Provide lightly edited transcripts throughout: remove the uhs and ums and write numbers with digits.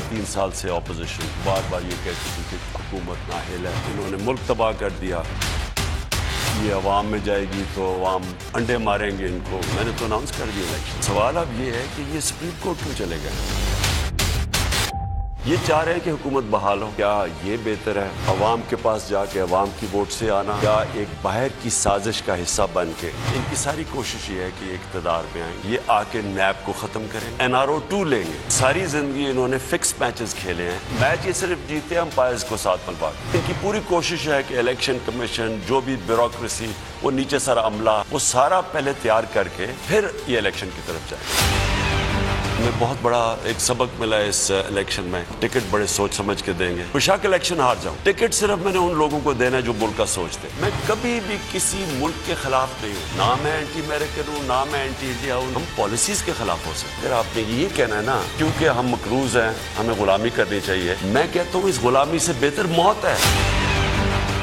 3 साल से ऑपोजिशन बार बार ये कहती थी कि हुकूमत नाअहल है, इन्होंने मुल्क तबाह कर दिया, ये अवाम में जाएगी तो अवाम अंडे मारेंगे इनको। मैंने तो अनाउंस कर दिया इलेक्शन। सवाल अब ये है कि ये सुप्रीम कोर्ट क्यों चले गए? ये चाह रहे हैं कि हुकूमत बहाल हो। क्या ये बेहतर है अवाम के पास जाके अवाम की वोट से आना, या एक बाहर की साजिश का हिस्सा बन के? इनकी सारी कोशिश ये है कि इक़्तिदार में आए, ये आके नैब को ख़त्म करें, NRO 2 लेंगे। सारी जिंदगी इन्होंने फिक्स मैचेस खेले हैं, मैच ये सिर्फ जीते अंपायर्स को साथ मलवा। इनकी पूरी कोशिश है कि इलेक्शन कमीशन, जो भी ब्यूरोक्रेसी, वो नीचे सारा अमला, वो सारा पहले तैयार करके फिर ये इलेक्शन की तरफ जाए। हमें बहुत बड़ा एक सबक मिला इस इलेक्शन में। टिकट बड़े सोच समझ के देंगे, बेशक इलेक्शन हार जाऊं, टिकट सिर्फ मैंने उन लोगों को देना है जो मुल्क का सोचते। मैं कभी भी किसी मुल्क के खिलाफ नहीं हूँ, ना मैं एंटी अमेरिकन हूँ, ना मैं एंटी इंडिया हूँ। हम पॉलिसीज के खिलाफ हो सकते। अगर आपने ये कहना है ना क्योंकि हम मकरूज हैं, हमें गुलामी करनी चाहिए, मैं कहता हूँ इस गुलामी से बेहतर मौत है।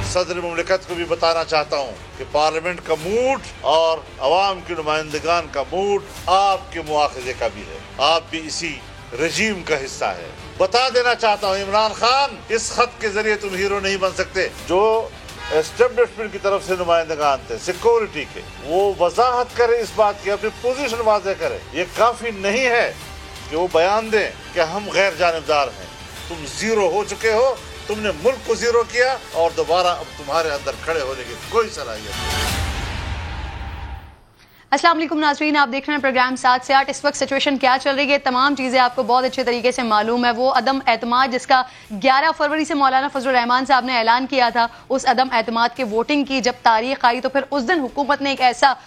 सदर मुमलिकत को भी बताना चाहता हूँ कि पार्लियामेंट का मूड और अवाम के नुमाइंदगान का मूड आपके मुआखजे का भी है। आप भी इसी रजीम का हिस्सा है। बता देना चाहता हूँ इमरान खान, इस खत के जरिए तुम हीरो नहीं बन सकते। जो एस्टेब्लिशमेंट की तरफ से नुमाइंदगान थे सिक्योरिटी के, वो वजाहत करे इस बात की, अपनी पोजीशन वाज़ेह करे। ये काफी नहीं है कि वो बयान दें कि हम गैर जानिबदार हैं। तुम जीरो हो चुके हो, तुमने मुल्क को जीरो किया और दोबारा अब तुम्हारे अंदर खड़े होने की कोई सलाहियत नहीं। अस्सलाम वालेकुम नाज़रीन, आप देख रहे हैं प्रोग्राम 7 से 8। इस वक्त सिचुएशन क्या चल रही है, तमाम चीज़ें आपको बहुत अच्छे तरीके से मालूम है। वो अदम एतमाद जिसका 11 फरवरी से मौलाना फजल रहमान साहब ने ऐलान किया था, उस अदम एतमाद की वोटिंग की जब तारीख आई तो फिर उस दिन हुकूमत ने एक ऐसा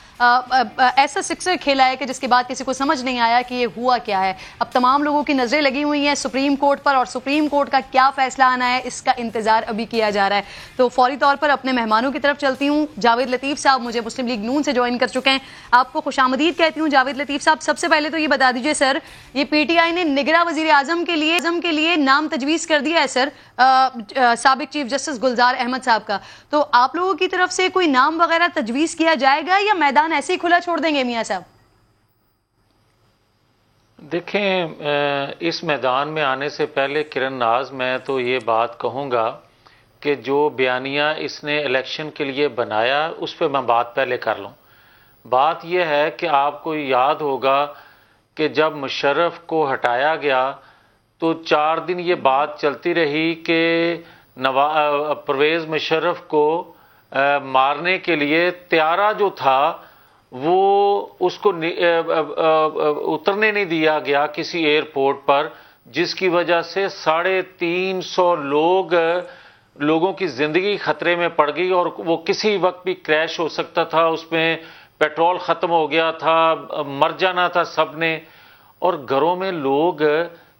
सिक्सर खेला है कि जिसके बाद किसी को समझ नहीं आया कि ये हुआ क्या है। अब तमाम लोगों की नजरें लगी हुई हैं सुप्रीम कोर्ट पर, और सुप्रीम कोर्ट का क्या फैसला आना है इसका इंतजार अभी किया जा रहा है। तो फौरी तौर पर अपने मेहमानों की तरफ चलती हूँ। जावेद लतीफ साहब मुझे मुस्लिम लीग नून से ज्वाइन कर चुके हैं, आपको खुशामदीद कहती हूँ। जावेद लतीफ साहब, सबसे पहले तो ये बता दीजिए सर, ये PTI ने निगरां वजीर आजम के लिए नाम तजवीज़ कर दिया है सर, साबिक चीफ जस्टिस गुलजार अहमद साहब का। तो आप लोगों की तरफ से कोई नाम वगैरह तजवीज़ किया जाएगा या मैदान ऐसे ही खुला छोड़ देंगे मियां साहब? देखें, इस मैदान में आने से पहले किरण नाज, मैं तो ये बात कहूँगा कि जो बयानिया इसने इलेक्शन के लिए बनाया उस पर मैं बात पहले कर लूँ। बात यह है कि आपको याद होगा कि जब मुशर्रफ को हटाया गया तो 4 दिन ये बात चलती रही कि परवेज़ मुशर्रफ को मारने के लिए त्यारा जो था वो उसको उतरने नहीं दिया गया किसी एयरपोर्ट पर, जिसकी वजह से 350 लोगों की जिंदगी खतरे में पड़ गई और वो किसी वक्त भी क्रैश हो सकता था। उसमें पेट्रोल खत्म हो गया था, मर जाना था सबने। और घरों में लोग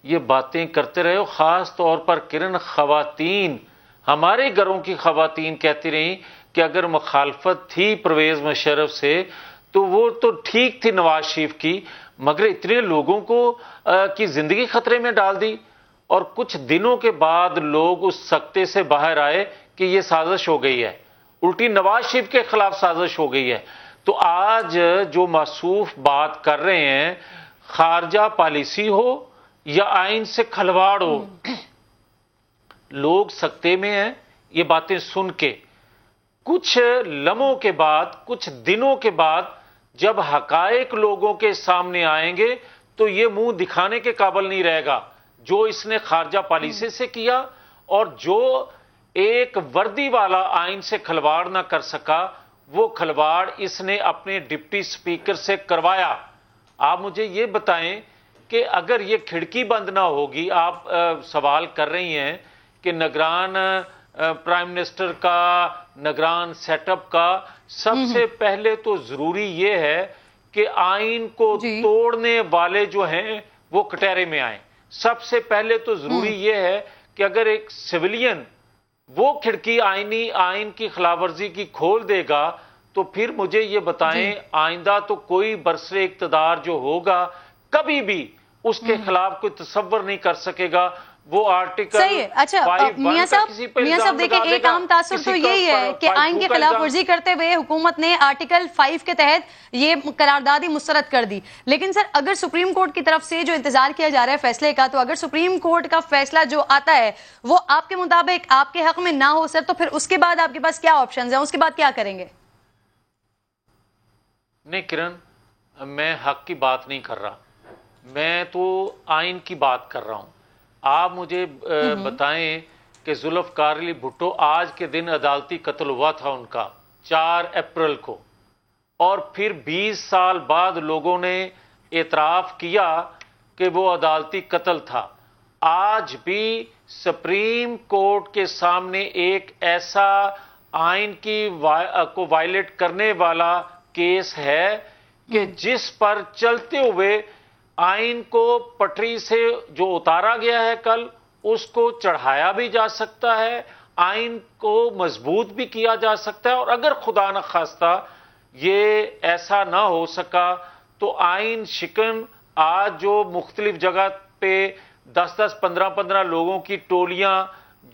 ये बातें करते रहे, खास तौर पर किरण खवातीन, हमारे घरों की खवातीन कहती रही कि अगर मुखालफत थी परवेज मुशर्रफ से तो वो तो ठीक थी नवाज शरीफ की, मगर इतने लोगों को की जिंदगी खतरे में डाल दी। और कुछ दिनों के बाद लोग उस सकते से बाहर आए कि ये साजिश हो गई है, उल्टी नवाज शरीफ के खिलाफ साजिश हो गई है। तो आज जो मासूफ बात कर रहे हैं, खारजा पॉलिसी हो या आइन से खलवाड़ हो, लोग सकते में हैं ये बातें सुन के। कुछ लम्हों के बाद, कुछ दिनों के बाद जब हकायक लोगों के सामने आएंगे तो ये मुंह दिखाने के काबिल नहीं रहेगा जो इसने खारजा पॉलिसी से किया, और जो एक वर्दी वाला आइन से खलवाड़ ना कर सका वो खलवाड़ इसने अपने डिप्टी स्पीकर से करवाया। आप मुझे ये बताएं कि अगर ये खिड़की बंद ना होगी, आप सवाल कर रही हैं कि निगरान प्राइम मिनिस्टर का, निगरान सेटअप का, सबसे पहले तो जरूरी ये है कि आइन को तोड़ने वाले जो हैं वो कटहरे में आए। सबसे पहले तो जरूरी ये है कि अगर एक सिविलियन वो खिड़की आइन की खिलाफवर्जी की खोल देगा तो फिर मुझे ये बताएं, आइंदा तो कोई बरसरे इक्तदार जो होगा कभी भी उसके खिलाफ कोई तसव्वुर नहीं कर सकेगा। वो आर्टिकल सही है। अच्छा मियां साहब देखिए, एक आम तासुर तो यही है कि आइन की खिलाफ वर्जी करते हुए हुकूमत ने आर्टिकल 5 के तहत ये करारदाद ही मुस्तरद कर दी। लेकिन सर, अगर सुप्रीम कोर्ट की तरफ से जो इंतजार किया जा रहा है फैसले का, तो अगर सुप्रीम कोर्ट का फैसला जो आता है वो आपके मुताबिक आपके हक में ना हो सर, तो फिर उसके बाद आपके पास क्या ऑप्शन है, उसके बाद क्या करेंगे? नहीं किरण, मैं हक की बात नहीं कर रहा, मैं तो आइन की बात कर रहा हूं। आप मुझे बताएं कि जुल्फकार अली भुट्टो आज के दिन अदालती कत्ल हुआ था उनका 4 अप्रैल को, और फिर 20 साल बाद लोगों ने एतराफ किया कि वो अदालती कत्ल था। आज भी सुप्रीम कोर्ट के सामने एक ऐसा आइन को वायलेट करने वाला केस है कि जिस पर चलते हुए आइन को पटरी से जो उतारा गया है कल, उसको चढ़ाया भी जा सकता है, आइन को मजबूत भी किया जा सकता है। और अगर खुदा न खास्ता ये ऐसा ना हो सका तो आइन शिकन आज जो मुख्तलिफ जगह पे 10-10, 15-15 लोगों की टोलियां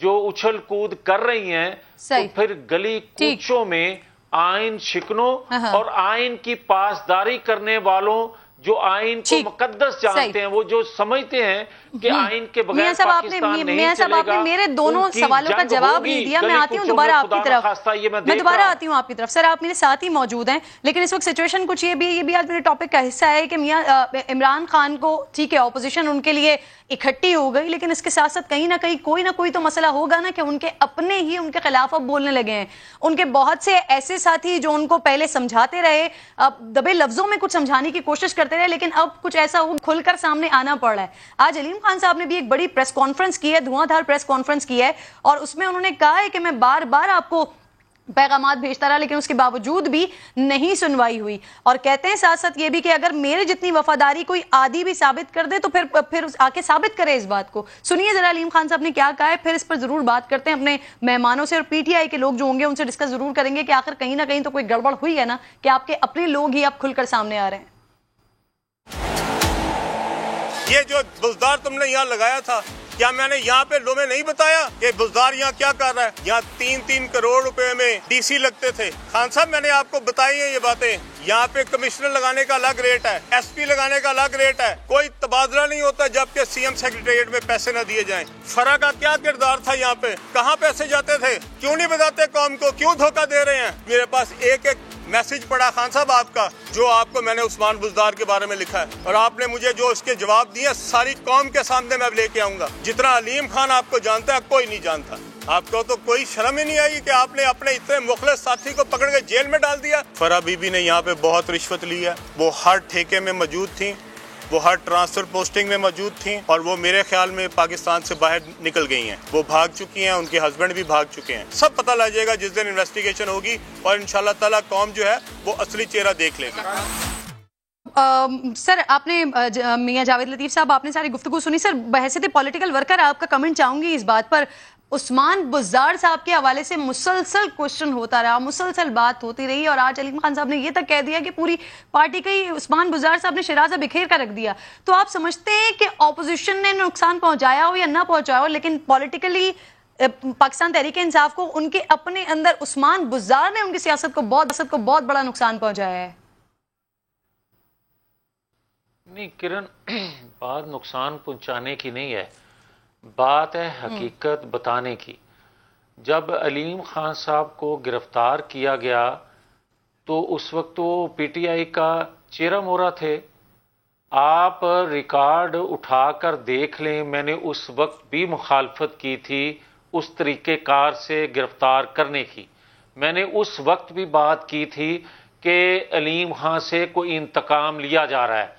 जो उछल कूद कर रही हैं, तो फिर गली कूचों में आइन शिकनों और आइन की पासदारी करने वालों जो आइन को मुकद्दस जानते हैं, वो जो समझते हैं कि आइन के बगैर पाकिस्तान नहीं चलेगा। आपने मेरे दोनों सवालों का जवाब नहीं दिया। मैं आती हूँ दोबारा आपकी तरफ, मैं दोबारा आती हूँ आपकी तरफ। सर, आप मेरे साथ ही मौजूद हैं, लेकिन इस वक्त सिचुएशन कुछ ये भी आज मेरे टॉपिक का हिस्सा है कि मियां इमरान खान को, ठीक है, ऑपोजिशन उनके लिए इकट्ठी हो गई, लेकिन इसके साथ साथ कहीं ना कहीं कोई ना कोई तो मसला होगा ना कि उनके अपने ही उनके खिलाफ अब बोलने लगे हैं। उनके बहुत से ऐसे साथी जो उनको पहले समझाते रहे, अब दबे लफ्जों में कुछ समझाने की कोशिश करते रहे, लेकिन अब कुछ ऐसा खुलकर सामने आना पड़ रहा है। आज अलीम खान साहब ने भी एक बड़ी प्रेस कॉन्फ्रेंस की है, धुआंधार प्रेस कॉन्फ्रेंस की है, और उसमें उन्होंने कहा है कि मैं बार बार आपको पैगामात भेजता रहा, लेकिन उसके बावजूद भी नहीं सुनवाई हुई। और कहते हैं साथ साथ ये भी कि अगर मेरे जितनी वफादारी कोई आदि भी साबित कर दे तो फिर आके साबित करे इस बात को। सुनिए जरा अलीम खान साहब ने क्या कहा है, फिर इस पर जरूर बात करते हैं अपने मेहमानों से, और पीटीआई के लोग जो होंगे उनसे डिस्कस जरूर करेंगे कि आखिर कहीं ना कहीं तो कोई गड़बड़ हुई है ना, कि आपके अपने लोग ही अब खुलकर सामने आ रहे हैं। ये जो बुजदार तुमने यहाँ लगाया था, क्या मैंने यहाँ पे लोगों नहीं बताया कि बुजदार यहाँ क्या कर रहा है? यहाँ 3-3 करोड़ रुपए में डीसी लगते थे। खान साहब, मैंने आपको बताई है ये बातें। यहाँ पे कमिश्नर लगाने का अलग रेट है, एसपी लगाने का अलग रेट है, कोई तबादला नहीं होता जबकि सीएम सेक्रेटेरिएट में पैसे न दिए जाएं। फरा का क्या किरदार था यहाँ पे? कहाँ पैसे जाते थे? क्यों नहीं बताते कौम को? क्यों धोखा दे रहे हैं? मेरे पास एक मैसेज पड़ा खान साहब आपका, जो आपको मैंने उस्मान बुजदार के बारे में लिखा है, और आपने मुझे जो उसके जवाब दिए सारी कौम के सामने मैं लेके आऊंगा। जितना अलीम खान आपको जानता है कोई नहीं जानता। आपको तो कोई शर्म ही नहीं आई कि आपने अपने इतने मुखलिस साथी को पकड़ के जेल में डाल दिया। फरा बीबी ने यहाँ पे बहुत रिश्वत ली है, वो हर ठेके में मौजूद थी, वो हर ट्रांसफर पोस्टिंग में मौजूद थी, और वो मेरे ख्याल में पाकिस्तान से बाहर निकल गई हैं। वो भाग चुकी हैं, उनके हस्बैंड भी भाग चुके हैं। सब पता लग जाएगा जिस दिन इन्वेस्टिगेशन होगी, और इंशाल्लाह ताला कौम जो है वो असली चेहरा देख लेगी। सर, आपने मियां जावेद लतीफ साहब, आपने सारी गुफ्तगू सुनी। सर, बहैसियत पॉलिटिकल वर्कर आपका कमेंट चाहूंगी इस बात पर। उस्मान बुज़दार साहब के हवाले से मुसलसल क्वेश्चन होता रहा, मुसलसल बात होती रही, और आज अलीम खान साहब ने यह तक कह दिया कि पूरी पार्टी का ही उस्मान बुज़दार साहब ने शराज़ा बिखेर कर रख दिया। तो आप समझते हैं कि ऑपोजिशन ने नुकसान पहुंचाया हो या ना पहुंचाया हो, लेकिन पॉलिटिकली पाकिस्तान तहरीक इंसाफ को उनके अपने अंदर उस्मान बुज़दार ने उनकी सियासत को बहुत बड़ा नुकसान पहुंचाया है? नहीं किरण, बात नुकसान पहुंचाने की नहीं है, बात है हकीकत बताने की। जब अलीम खान साहब को गिरफ्तार किया गया तो उस वक्त वो पीटीआई का चेहरा मोहरा थे। आप रिकॉर्ड उठाकर देख लें, मैंने उस वक्त भी मुखालफत की थी उस तरीक़ेकार से गिरफ्तार करने की। मैंने उस वक्त भी बात की थी कि अलीम खान से कोई इंतकाम लिया जा रहा है।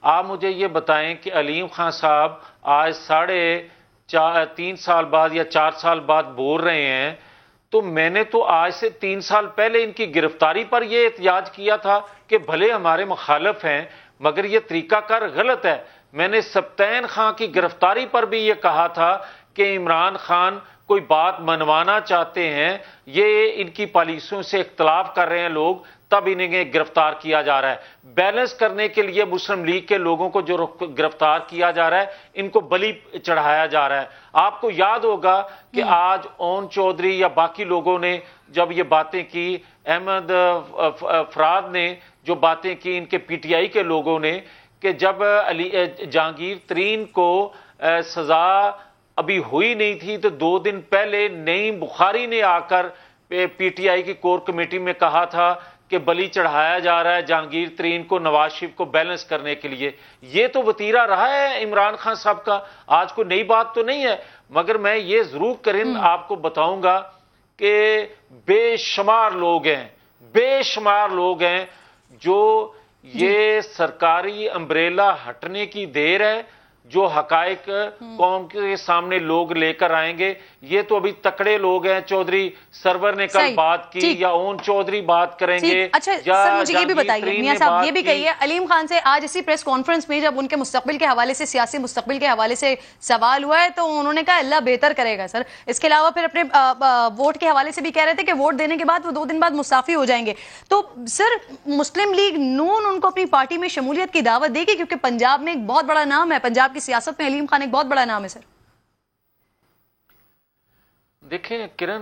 आप मुझे ये बताएं कि अलीम खान साहब आज 3.5 साल बाद या 4 साल बाद बोल रहे हैं, तो मैंने तो आज से 3 साल पहले इनकी गिरफ्तारी पर यह एहतजाज किया था कि भले हमारे मुखालिफ हैं मगर यह तरीकाकार गलत है। मैंने सब्तैन खान की गिरफ्तारी पर भी यह कहा था कि इमरान खान कोई बात मनवाना चाहते हैं, ये इनकी पॉलिसियों से इख्तलाफ कर रहे हैं लोग, तब इन्हें गिरफ्तार किया जा रहा है। बैलेंस करने के लिए मुस्लिम लीग के लोगों को जो गिरफ्तार किया जा रहा है, इनको बलि चढ़ाया जा रहा है। आपको याद होगा कि आज ओन चौधरी या बाकी लोगों ने जब ये बातें की, अहमद फराद ने जो बातें की, इनके पीटीआई के लोगों ने, कि जब जहांगीर तरीन को सजा अभी हुई नहीं थी तो 2 दिन पहले नईम बुखारी ने आकर पीटीआई की कोर कमेटी में कहा था कि बलि चढ़ाया जा रहा है जहांगीर तरीन को, नवाज शरीफ को बैलेंस करने के लिए। ये तो वतीरा रहा है इमरान खान साहब का, आज कोई नई बात तो नहीं है। मगर मैं ये जरूर करीम आपको बताऊंगा कि बेशुमार लोग हैं जो ये सरकारी अम्ब्रेला हटने की देर है, जो हकायक कौम के सामने लोग लेकर आएंगे। ये तो अभी तकड़े लोग हैं, चौधरी सरवर ने कल बात की, या ओन चौधरी बात करेंगे। अच्छा सर, मुझे ये भी बताइए, मियां साहब ये भी कहिए, अलीम खान से आज इसी प्रेस कॉन्फ्रेंस में जब उनके मुस्तकबिल के हवाले से, सियासी मुस्तकबिल के हवाले से सवाल हुआ है, तो उन्होंने कहा अल्लाह बेहतर करेगा सर। इसके अलावा फिर अपने वोट के हवाले से भी कह रहे थे कि वोट देने के बाद वो 2 दिन बाद मुस्ताफी हो जाएंगे। तो सर, मुस्लिम लीग नून उनको अपनी पार्टी में शमूलियत की दावत देगी? क्योंकि पंजाब में एक बहुत बड़ा नाम है, पंजाब की सियासत में अलीम खान एक बहुत बड़ा नाम है सर। देखें किरण,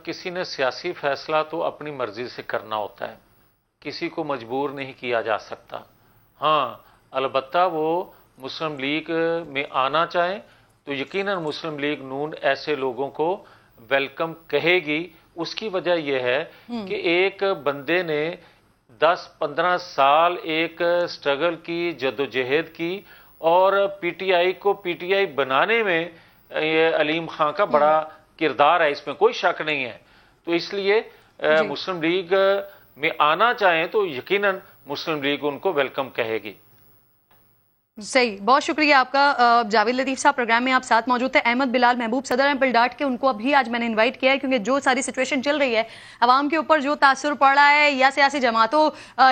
किसी ने सियासी फैसला तो अपनी मर्जी से करना होता है, किसी को मजबूर नहीं किया जा सकता। हाँ, अलबत्ता वो मुस्लिम लीग में आना चाहें तो यकीनन मुस्लिम लीग नून ऐसे लोगों को वेलकम कहेगी। उसकी वजह यह है कि एक बंदे ने 10-15 साल एक स्ट्रगल की, जद्दोजहद की, और पीटीआई को पीटीआई बनाने में ये अलीम खान का बड़ा किरदार है, इसमें कोई शक नहीं है। तो इसलिए मुस्लिम लीग में आना चाहें तो यकीनन मुस्लिम लीग उनको वेलकम कहेगी। सही, बहुत शुक्रिया आपका जावेद लतीफ साहब, प्रोग्राम में आप साथ मौजूद थे। अहमद बिलाल महबूब सदर हैं पिलडाट के, उनको अभी आज मैंने इनवाइट किया है क्योंकि जो सारी सिचुएशन चल रही है, अवाम के ऊपर जो तासुर पड़ रहा है या सियासी जमातों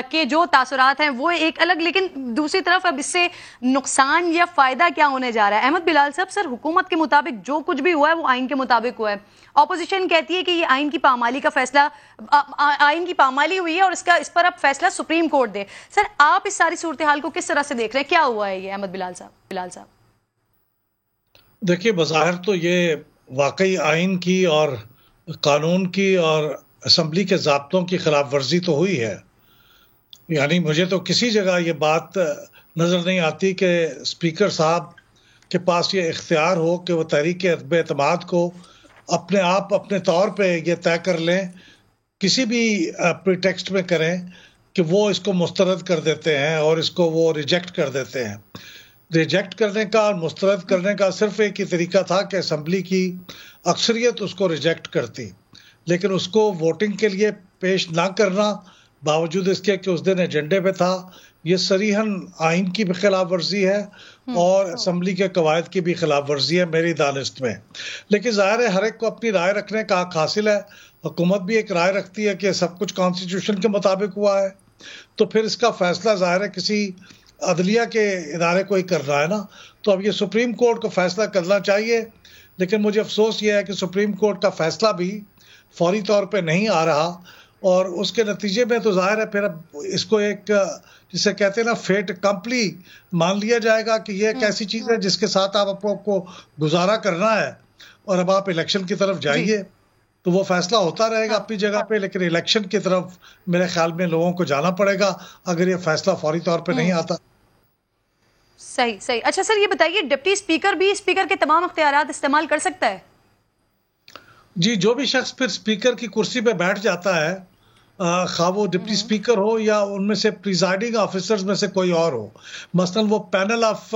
के जो तासुरात हैं वो एक अलग, लेकिन दूसरी तरफ अब इससे नुकसान या फायदा क्या होने जा रहा है। अहमद बिलाल साहब, सर हुकूमत के मुताबिक जो कुछ भी हुआ है वो आइन के मुताबिक हुआ है। ऑपोजिशन कहती है कि ये आइन की पामाली का फैसला, आइन की पामाली हुई है और इस पर अब फैसला सुप्रीम कोर्ट दे। सर, आप इस सारी सूरत हाल को किस तरह से देख रहे हैं, क्या हुआ है ये अहमद बिलाल साहब? देखिए, बज़ाहिर तो ये वाकई आइन की और कानून की और असम्बली के ज़ाब्तों की खिलाफ वर्जी तो हुई है। यानी मुझे तो किसी जगह ये बात नज़र नहीं आती कि स्पीकर साहब के पास ये इख्तियार हो कि वो तहरीक एतमाद को अपने आप अपने तौर पे ये तय कर लें, किसी भी प्रीटेक्स्ट में करें कि वो इसको मुस्तरद कर देते हैं और इसको वो रिजेक्ट कर देते हैं। रिजेक्ट करने का और मुस्तरद करने का सिर्फ एक ही तरीका था कि असम्बली की अक्सरियत उसको रिजेक्ट करती, लेकिन उसको वोटिंग के लिए पेश ना करना, बावजूद इसके कि उस दिन एजेंडे पे था, ये सरीहन आइन की भी खिलाफ वर्जी है और असम्बली के कवायद की भी खिलाफ वर्जी है मेरी दानिश्त में। लेकिन ज़ाहिर है हर एक को अपनी राय रखने का हक हासिल है। हुकूमत भी एक राय रखती है कि सब कुछ कॉन्स्टिट्यूशन के मुताबिक हुआ है, तो फिर इसका फैसला ज़ाहिर है किसी अदलिया के इदारे को ही कर रहा है ना। तो अब ये सुप्रीम कोर्ट को फैसला करना चाहिए, लेकिन मुझे अफसोस ये है कि सुप्रीम कोर्ट का फैसला भी फौरी तौर पे नहीं आ रहा, और उसके नतीजे में तो ज़ाहिर है फिर अब इसको एक, जिसे कहते हैं ना, फेट कंपली मान लिया जाएगा कि ये एक ऐसी चीज़ है जिसके साथ आपको गुजारा करना है और अब आप इलेक्शन की तरफ जाइए। तो वो फैसला होता रहेगा अपनी जगह पे, लेकिन इलेक्शन की तरफ मेरे ख्याल में लोगों को जाना पड़ेगा अगर ये फैसला फौरी तौर पे नहीं आता। सही। अच्छा सर, ये बताइए, डिप्टी स्पीकर भी स्पीकर के तमाम इख्तियारात इस्तेमाल कर सकता है? जी, जो भी शख्स फिर स्पीकर की कुर्सी पे बैठ जाता है, खा वो डिप्टी स्पीकर हो या उनमें से प्रिजाइडिंग ऑफिसर्स में से कोई और हो, मसलन वो पैनल ऑफ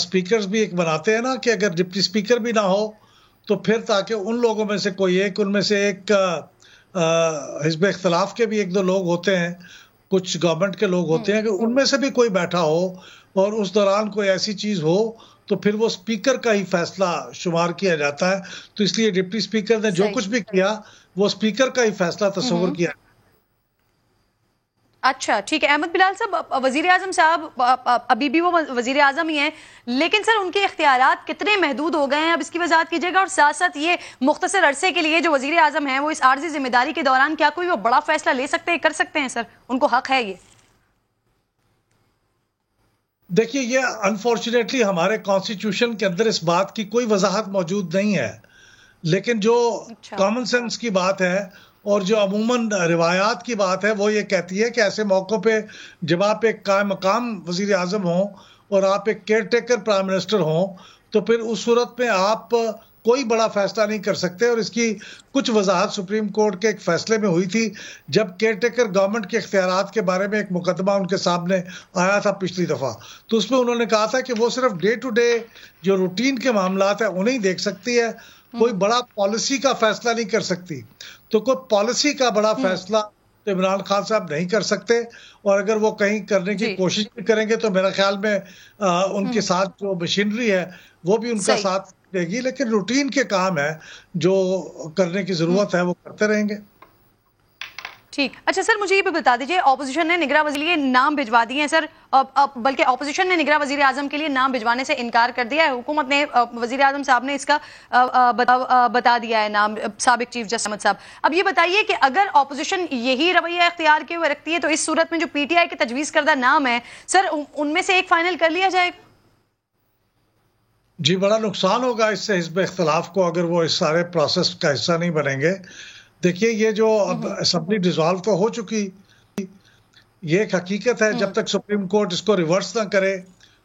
स्पीकर्स भी एक बनाते हैं ना कि अगर डिप्टी स्पीकर भी ना हो तो फिर ताकि उन लोगों में से कोई एक, उनमें से एक हिज़्ब इख्तिलाफ के भी 1-2 लोग होते हैं, कुछ गवर्नमेंट के लोग होते हैं, कि उनमें से भी कोई बैठा हो और उस दौरान कोई ऐसी चीज़ हो तो फिर वो स्पीकर का ही फैसला शुमार किया जाता है। तो इसलिए डिप्टी स्पीकर ने जो कुछ भी किया वो स्पीकर का ही फैसला तस्वुर किया। अच्छा ठीक है। अहमद बिलाल साहब, वजीर आजम साहब अभी भी वो वजीर आजम ही हैं, लेकिन सर उनके इख्तियारात कितने महदूद हो गए हैं, अब इसकी वजाहत कीजिएगा। और साथ साथ ये मुख्तसर अरसे के लिए जो वजीर आजम हैं वो इस आर्जी जिम्मेदारी के दौरान क्या कोई वो बड़ा फैसला ले सकते हैं, कर सकते हैं? सर उनको हक है ये? देखिए, ये अनफॉर्चुनेटली हमारे कॉन्स्टिट्यूशन के अंदर इस बात की कोई वजाहत मौजूद नहीं है, लेकिन जो कॉमन सेंस की बात है और जो अमूमन रिवायात की बात है वो ये कहती है कि ऐसे मौक़ों पे जब आप एक कायम मकाम वज़ीर आज़म हों और आप एक केयर टेकर प्राइम मिनिस्टर हों तो फिर उस सूरत में आप कोई बड़ा फैसला नहीं कर सकते। और इसकी कुछ वजाहत सुप्रीम कोर्ट के एक फैसले में हुई थी जब केयर टेकर गवर्नमेंट के इख्तियारात के बारे में एक मुकदमा उनके सामने आया था पिछली दफ़ा, तो उसमें उन्होंने कहा था कि वो सिर्फ डे टू डे जो रूटीन के मामलात है उन्हें देख सकती है, कोई बड़ा पॉलिसी का फैसला नहीं कर सकती। तो कोई पॉलिसी का बड़ा फैसला तो इमरान खान साहब नहीं कर सकते, और अगर वो कहीं करने की कोशिश भी करेंगे तो मेरा ख्याल में उनके साथ जो मशीनरी है वो भी उनका साथ देगी, लेकिन रूटीन के काम है जो करने की जरूरत है वो करते रहेंगे। ठीक। अच्छा सर, मुझे ये भी बता दीजिए, ऑपोजिशन ने निगरान वजीर के नाम भिजवा दिए हैं सर, बल्कि ऑपोजिशन ने निगरान वजीर आजम के लिए नाम भिजवाने से इनकार कर दिया है। हुकूमत ने, वजीर आजम साहब ने इसका बता दिया है नाम, साबिक चीफ जस्टिस अहमद साहब। अब ये बताइए कि अगर ऑपोजिशन यही रवैया इख्तियार किए हुए रखती है तो इस सूरत में जो पीटीआई के तजवीज़ करदा नाम है सर, उनमें से एक फाइनल कर लिया जाए? जी, बड़ा नुकसान होगा इससे हिज़्ब इख्तिलाफ को अगर वो इस सारे प्रोसेस का हिस्सा नहीं बनेंगे। देखिए, ये जो अब असेंबली डिसॉल्व तो हो चुकी, ये एक हकीकत है, जब तक सुप्रीम कोर्ट इसको रिवर्स ना करे,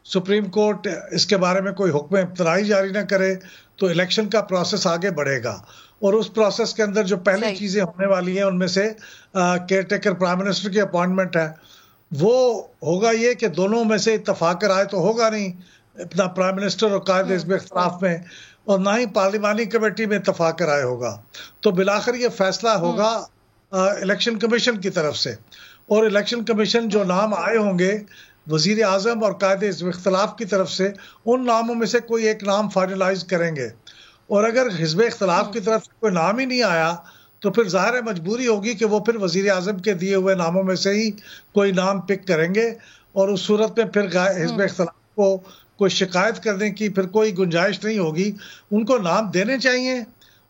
सुप्रीम कोर्ट इसके बारे में कोई हुक्म इब्तदाई जारी ना करे तो इलेक्शन का प्रोसेस आगे बढ़ेगा। और उस प्रोसेस के अंदर जो पहली चीज़ें होने वाली हैं उनमें से केयर टेकर प्राइम मिनिस्टर की अपॉइंटमेंट है। वो होगा ये कि दोनों में से इत्तफाक राय तो होगा नहीं अपना प्राइम मिनिस्टर और कायद हिज़्ब इख्तिलाफ में, और ना ही पार्लिमानी कमेटी में इत्तफाक राय होगा। तो बिलाखिर ये फैसला होगा इलेक्शन कमीशन की तरफ से, और इलेक्शन कमीशन जो नाम आए होंगे वजीर आजम और कायद हिज़्ब इख्तिलाफ की तरफ से, उन नामों में से कोई एक नाम फाइनलाइज करेंगे। और अगर हिज़्ब इख्तिलाफ की तरफ से कोई नाम ही नहीं आया तो फिर ज़ाहिर है मजबूरी होगी कि वो फिर वजीर आजम के दिए हुए नामों में से ही कोई नाम पिक करेंगे, और उस सूरत में फिर हिज़्ब इख्तिलाफ को कोई शिकायत करने की फिर कोई गुंजाइश नहीं होगी। उनको नाम देने चाहिए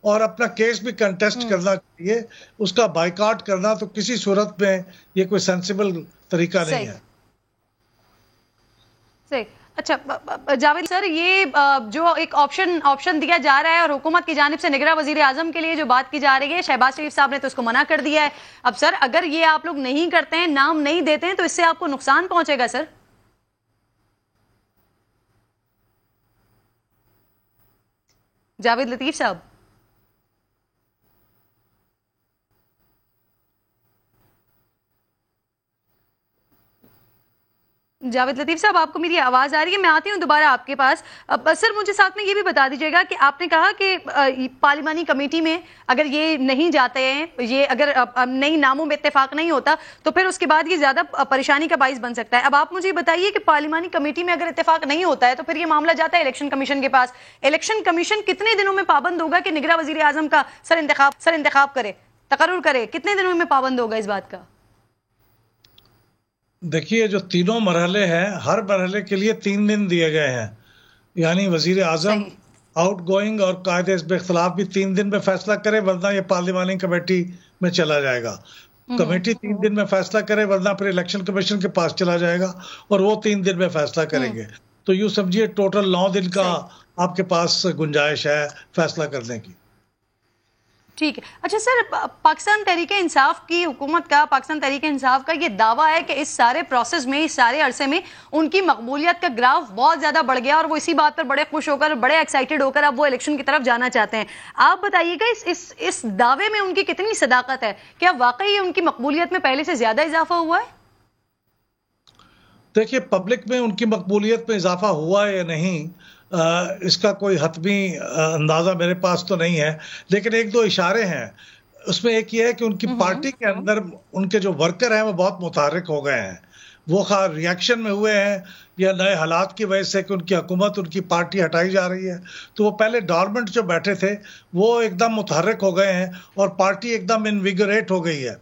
और अपना केस भी कंटेस्ट करना चाहिए। उसका बाइकआउट करना तो किसी सूरत में ये कोई सेंसिबल तरीका नहीं है। सही। अच्छा जावेद सर, ये जो एक ऑप्शन दिया जा रहा है और हुकूमत की जानिब से निगरान वजीर आजम के लिए जो बात की जा रही है, शहबाज शरीफ साहब ने तो उसको मना कर दिया है। अब सर, अगर ये आप लोग नहीं करते हैं, नाम नहीं देते हैं, तो इससे आपको नुकसान पहुंचेगा सर? जावेद लतीफ साहब। जावेद लतीफ साहब, आपको मेरी आवाज आ रही है? मैं आती हूँ दोबारा आपके पास। सर मुझे साथ में ये भी बता दीजिएगा कि आपने कहा कि पार्लिमानी कमेटी में अगर ये नहीं जाते हैं, ये अगर नई नामों में इत्तेफाक नहीं होता तो फिर उसके बाद ये ज्यादा परेशानी का बाइस बन सकता है। अब आप मुझे बताइए कि पार्लिमानी कमेटी में अगर इत्तेफाक नहीं होता है तो फिर ये मामला जाता है इलेक्शन कमीशन के पास। इलेक्शन कमीशन कितने दिनों में पाबंद होगा कि निगरान वजीर आजम का सर इंतखाब करे, तकर्रुर करे? कितने दिनों में पाबंद होगा इस बात का? देखिए, जो तीनों मरहले हैं, हर मरहले के लिए 3 दिन दिए गए हैं, यानी वजीर आजम आउट गोइंग और कायद हिज़्ब इख्तिलाफ भी 3 दिन में फैसला करे, वरना ये पार्लिमानी कमेटी में चला जाएगा। कमेटी 3 दिन में फैसला करे, वरना फिर इलेक्शन कमीशन के पास चला जाएगा और वो 3 दिन में फैसला करेंगे। तो यूँ समझिए टोटल 9 दिन का आपके पास गुंजाइश है फैसला करने की। ठीक है। अच्छा सर, पाकिस्तान तहरीक इंसाफ की हुकूमत का, पाकिस्तान तहरीक इंसाफ का ये दावा है कि इस सारे प्रोसेस में, इस सारे अरसे में उनकी मकबूलियत का ग्राफ बहुत ज्यादा बढ़ गया और वो इसी बात पर बड़े खुश होकर, बड़े एक्साइटेड होकर अब वो इलेक्शन की तरफ जाना चाहते हैं। आप बताइएगा इस दावे में उनकी कितनी सदाकत है? क्या वाकई उनकी मकबूलियत में पहले से ज्यादा इजाफा हुआ है? देखिए, पब्लिक में उनकी मकबूलियत में इजाफा हुआ है या नहीं, इसका कोई हतमी अंदाज़ा मेरे पास तो नहीं है, लेकिन 1-2 इशारे हैं। उसमें एक ये है कि उनकी पार्टी के अंदर उनके जो वर्कर हैं वो बहुत मुतहर्रिक हो गए हैं। वो खा रिएक्शन में हुए हैं या नए हालात की वजह से कि उनकी हुकूमत, उनकी पार्टी हटाई जा रही है, तो वो पहले डॉर्मेंट जो बैठे थे वो एकदम मुतहर्रिक हो गए हैं और पार्टी एकदम इनविगोरेट हो गई है।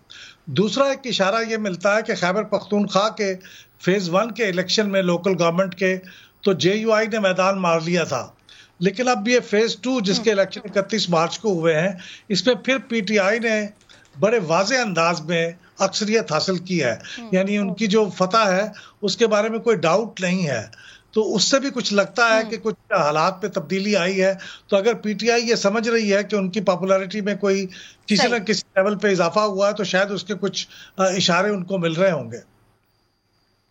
दूसरा एक इशारा ये मिलता है कि खैबर पख्तूनख्वा के फेज़ 1 के इलेक्शन में लोकल गवर्नमेंट के तो JUI ने मैदान मार लिया था, लेकिन अब ये फेज़ 2 जिसके इलेक्शन 31 मार्च को हुए हैं, इसमें फिर PTI ने बड़े वाज़े अंदाज में अक्सरियत हासिल की है, यानी उनकी जो फतह है उसके बारे में कोई डाउट नहीं है। तो उससे भी कुछ लगता है कि कुछ हालात में तब्दीली आई है। तो अगर PTI ये समझ रही है कि उनकी पॉपुलैरिटी में कोई किसी न किसी लेवल पे इजाफा हुआ है, तो शायद उसके कुछ इशारे उनको मिल रहे होंगे।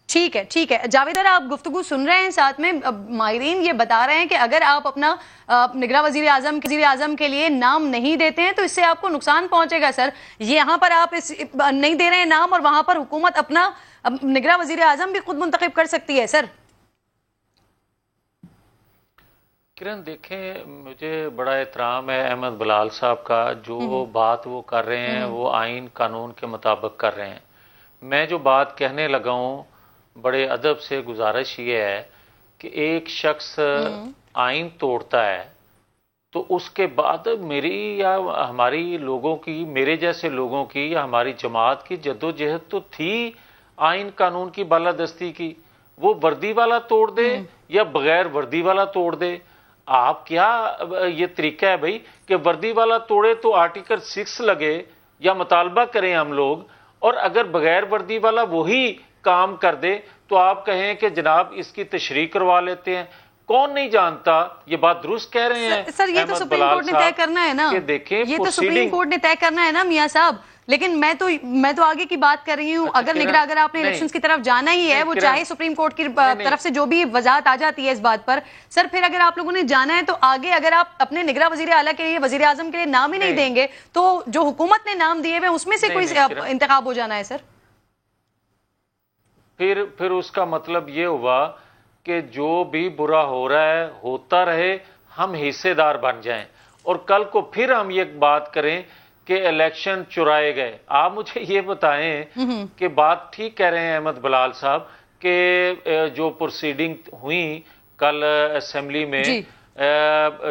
ठीक है, ठीक है जावेद, आप गुफ्तगू सुन रहे हैं, साथ में माहिरीन ये बता रहे हैं कि अगर आप अपना निगरान वजीर आजम के लिए नाम नहीं देते हैं तो इससे आपको नुकसान पहुंचेगा सर। ये यहाँ पर आप नहीं दे रहे हैं नाम और वहां पर हुकूमत अपना निगरान वजीर आजम भी खुद मुंतखब कर सकती है सर। किरण देखें, मुझे बड़ा एहतराम है अहमद बलाल साहब का, जो बात वो कर रहे हैं वो आइन कानून के मुताबिक कर रहे हैं। मैं जो बात कहने लगा हूँ, बड़े अदब से गुजारिश ये है कि एक शख्स आइन तोड़ता है तो उसके बाद मेरी या हमारी लोगों की, मेरे जैसे लोगों की या हमारी जमात की जद्दोजहद तो थी आइन कानून की बालादस्ती की। वो वर्दी वाला तोड़ दे या बगैर वर्दी वाला तोड़ दे, आप क्या ये तरीका है भाई कि वर्दी वाला तोड़े तो आर्टिकल 6 लगे या मुतालबा करें हम लोग, और अगर बगैर वर्दी वाला वही काम कर दे तो आप कहें कि जनाब इसकी तशरीह करवा लेते हैं। कौन नहीं जानता, ये बात दुरुस्त कह रहे हैं सर, ये तो सुप्रीम कोर्ट ने तय करना है ना, देखें ये तो सुप्रीम कोर्ट ने तय करना है ना मियां साहब। लेकिन मैं तो आगे की बात कर रही हूँ। अगर आपने इलेक्शंस की तरफ जाना ही है, वो चाहे सुप्रीम कोर्ट की तरफ से जो भी वजाहत आ जाती है इस बात पर सर, फिर अगर आप लोगों ने जाना है तो आगे अगर आप अपने निगरान वजीर आला के लिए, वजीर आजम के लिए नाम ही नहीं देंगे तो जो हुकूमत ने नाम दिए हुए उसमें से कोई इंतखाब हो जाना है सर। फिर उसका मतलब ये हुआ कि जो भी बुरा हो रहा है होता रहे, हम हिस्सेदार बन जाएं, और कल को फिर हम ये बात करें कि इलेक्शन चुराए गए। आप मुझे ये बताएं कि बात ठीक कह रहे हैं अहमद बलाल साहब कि जो प्रोसीडिंग हुई कल असेंबली में,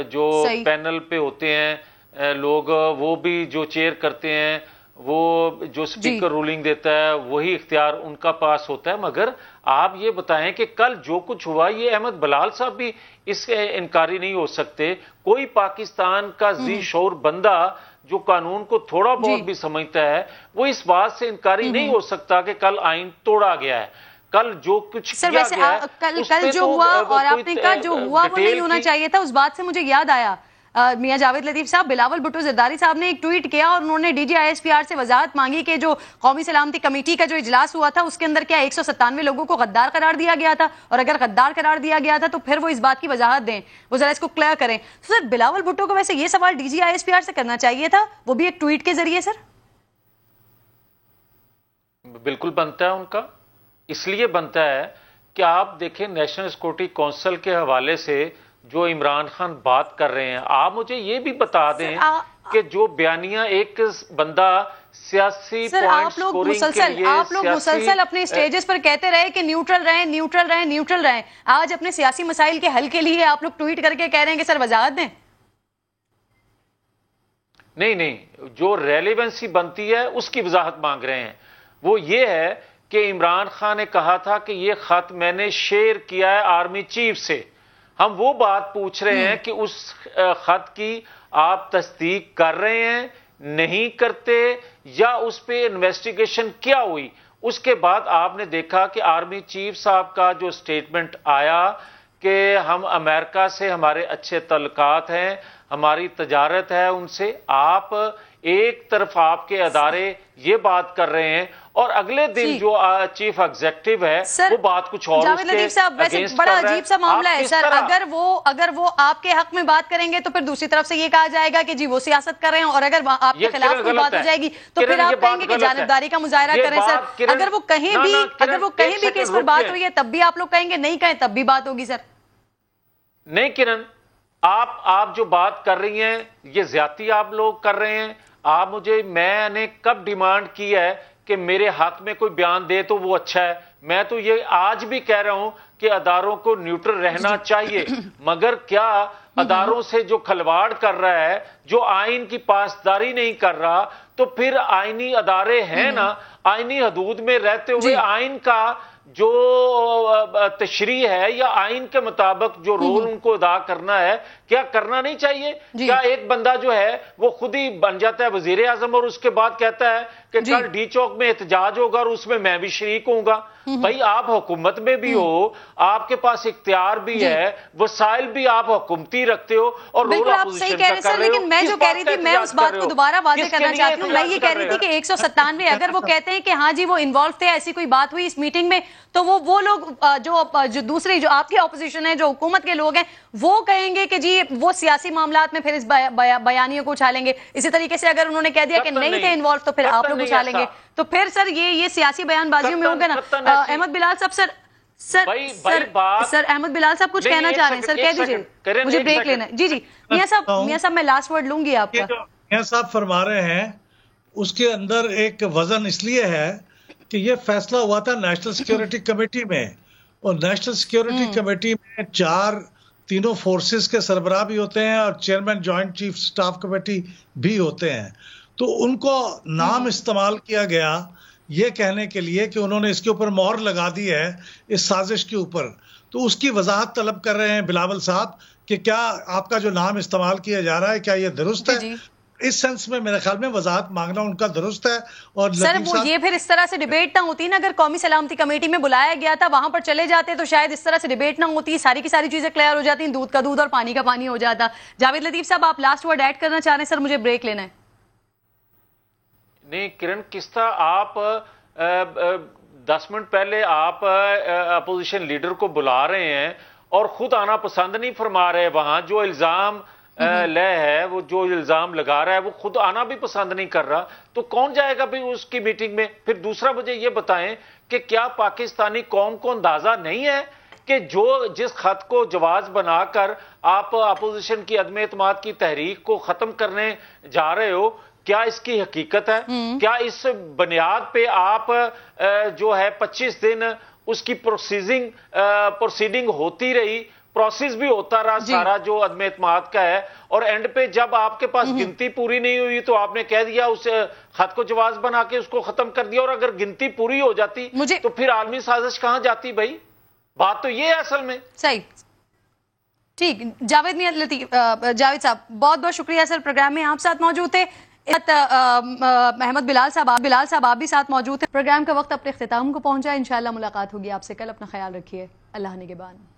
जो पैनल पे होते हैं लोग, वो भी जो चेयर करते हैं, वो जो स्पीकर रूलिंग देता है वही इख्तियार उनका पास होता है। मगर आप ये बताएं कि कल जो कुछ हुआ, ये अहमद बलाल साहब भी इससे इनकारी नहीं हो सकते। कोई पाकिस्तान का जी शौर बंदा जो कानून को थोड़ा बहुत भी समझता है, वो इस बात से इनकारी नहीं हो सकता कि कल आइन तोड़ा गया है। कल जो कुछ सर वैसे कल जो हुआ, और आपने कहा जो हुआ वो नहीं होना चाहिए था, उस बात से मुझे याद आया मियां जावेद लतीफ साहब, बिलावल भुट्टो जरदारी साहब ने एक ट्वीट किया और उन्होंने DGISPR से वजाहत मांगी कि जो कौमी सलामती कमेटी का जो इजलास हुआ था उसके अंदर क्या 197 लोगों को गद्दार करार दिया गया था, और अगर गद्दार करार दिया गया था तो फिर वो इस बात की वजाहत दें, वो जरा इसको क्लियर करें। तो सर बिलावल भुट्टो को वैसे ये सवाल DGISPR से करना चाहिए था, वो भी एक ट्वीट के जरिए सर। बिल्कुल बनता है उनका, इसलिए बनता है कि आप देखें नेशनल सिक्योरिटी काउंसिल के हवाले से जो इमरान खान बात कर रहे हैं, आप मुझे ये भी बता दें कि जो बयानिया एक बंदा सियासी आप लोग मुसलसल अपने स्टेजेस पर कहते रहे कि न्यूट्रल रहें, न्यूट्रल रहें, न्यूट्रल रहें, आज अपने सियासी मसाइल के हल के लिए आप लोग ट्वीट करके कह रहे हैं कि सर वजाहत दें। नहीं, जो रेलेवेंसी बनती है उसकी वजाहत मांग रहे हैं। वो ये है कि इमरान खान ने कहा था कि ये खत मैंने शेयर किया है आर्मी चीफ से। हम वो बात पूछ रहे हैं कि उस खत की आप तस्दीक कर रहे हैं, नहीं करते, या उस पे इन्वेस्टिगेशन क्या हुई। उसके बाद आपने देखा कि आर्मी चीफ साहब का जो स्टेटमेंट आया कि हम अमेरिका से हमारे अच्छे तल्लुकात हैं, हमारी तजारत है उनसे। आप एक तरफ आपके अदारे ये बात कर रहे हैं और अगले दिन जो चीफ एग्जीक्यूटिव है वो बात कुछ और जावेद लतीफ साहब, वैसे बड़ा अजीब सा मामला है सर। अगर वो आपके हक में बात करेंगे तो फिर दूसरी तरफ से ये कहा जाएगा कि जी वो सियासत कर रहे हैं, और अगर आपके खिलाफ कोई बात हो जाएगी तो फिर आप कहेंगे कि जानिबदारी का मुजाहरा करें सर। अगर वो कहीं भी केस पर बात हुई है तब भी आप लोग कहेंगे, नहीं कहें तब भी बात होगी सर। नहीं किरण, आप जो बात कर रही हैं ये ज्यादती आप लोग कर रहे हैं। मैंने कब डिमांड की है कि मेरे हक में कोई बयान दे तो वो अच्छा है। मैं तो ये आज भी कह रहा हूं कि अदारों को न्यूट्रल रहना चाहिए, मगर क्या अदारों से जो खलवाड़ कर रहा है, जो आइन की पासदारी नहीं कर रहा, तो फिर आइनी अदारे हैं ना, आइनी हदूद में रहते हुए आइन का जो तशरी है या आइन के मुताबिक जो रोल उनको अदा करना है, क्या करना नहीं चाहिए? क्या एक बंदा जो है वो खुद ही बन जाता है वजीर आजम और उसके बाद कहता है कि कल डी चौक में एहतजाज होगा और उसमें मैं भी शरीक होऊंगा? भाई आप हुकूमत में भी हो, आपके पास इख्तियार भी है, वसाइल भी आप हुकूमती रखते हो और बिल्कुल आप सही कह रहे हैं सर, लेकिन मैं जो कह रही थी, मैं उस बात को दोबारा वाज़ेह करना चाहती हूँ। मैं ये कह रही थी कि 197 अगर वो कहते हैं कि हाँ जी वो इन्वॉल्व थे, ऐसी कोई बात हुई इस मीटिंग में, तो वो लोग जो दूसरी जो आपकी ऑपोजिशन है, जो हुकूमत के लोग हैं, वो कहेंगे कि जी वो सियासी मामलात में फिर इस बयानियों को उछालेंगे। इसी तरीके से अगर उन्होंने कह दिया कि नहीं थे इन्वॉल्व तो फिर आप लोग उछालेंगे, तो फिर सर ये सियासी बयानबाजियों में होगा ना। अहमद बिलाल साहब सर अहमद बिलाल साहब कुछ कहना चाह रहे हैं, सर कह दीजिए, मुझे ब्रेक लेना है। जी मियां साहब मैं लास्ट वर्ड लूंगी आपका। मियां साहब फरमा रहे हैं उसके अंदर एक वजन इसलिए है कि ये फैसला हुआ था नेशनल सिक्योरिटी कमेटी में, और नेशनल सिक्योरिटी कमेटी में तीनों फोर्सेस के सरबराह भी होते हैं और chairman joint chief staff committee भी होते हैं। तो उनको नाम इस्तेमाल किया गया ये कहने के लिए कि उन्होंने इसके ऊपर मोहर लगा दी है इस साजिश के ऊपर। तो उसकी वजाहत तलब कर रहे हैं बिलावल साहब कि क्या आपका जो नाम इस्तेमाल किया जा रहा है क्या ये दुरुस्त है? इस सेंस में मेरे ख्याल में वजाहत मांगना उनका दुरुस्त है। और सर वो ये फिर इस तरह से डिबेट ना होती ना, अगर कौमी सलामती कमेटी में बुलाया गया था वहां पर चले जाते तो शायद इस तरह से डिबेट ना होती, सारी की सारी चीजें क्लियर हो जाती, दूध का दूध और पानी का पानी हो जाता। जावेद लतीफ साहब आप लास्ट वर्ड ऐड करना चाह रहे हैं? सर मुझे ब्रेक लेना है। नहीं किरण किस्ता, आप 10 मिनट पहले आप अपोजिशन लीडर को बुला रहे हैं और खुद आना पसंद नहीं फरमा रहे, वहां जो इल्जाम है, वो जो इल्जाम लगा रहा है वो खुद आना भी पसंद नहीं कर रहा, तो कौन जाएगा भाई उसकी मीटिंग में? फिर दूसरा मुझे ये बताएं कि क्या पाकिस्तानी कौम को अंदाजा नहीं है कि जिस खत को जवाज बनाकर आप अपोजिशन की अदम एतमाद की तहरीक को खत्म करने जा रहे हो, क्या इसकी हकीकत है? क्या इस बुनियाद पे आप जो है 25 दिन उसकी प्रोसीडिंग होती रही, प्रोसेस भी होता रहा सारा जो अदम एतमाद का है, और एंड पे जब आपके पास गिनती पूरी नहीं हुई तो आपने कह दिया उस खत को जवाज बना के उसको खत्म कर दिया, और अगर गिनती पूरी हो जाती तो फिर आलमी साजिश कहां जाती? भाई बात तो ये है असल में। सही, ठीक। जावेद साहब बहुत बहुत शुक्रिया सर, प्रोग्राम में आप साथ मौजूद थे। अहमद बिलाल साहब आप भी साथ मौजूद थे। प्रोग्राम का वक्त अपने इख्तिताम को पहुंचा, इंशाल्लाह मुलाकात होगी आपसे कल। अपना ख्याल रखिए, अल्लाह निगहबान।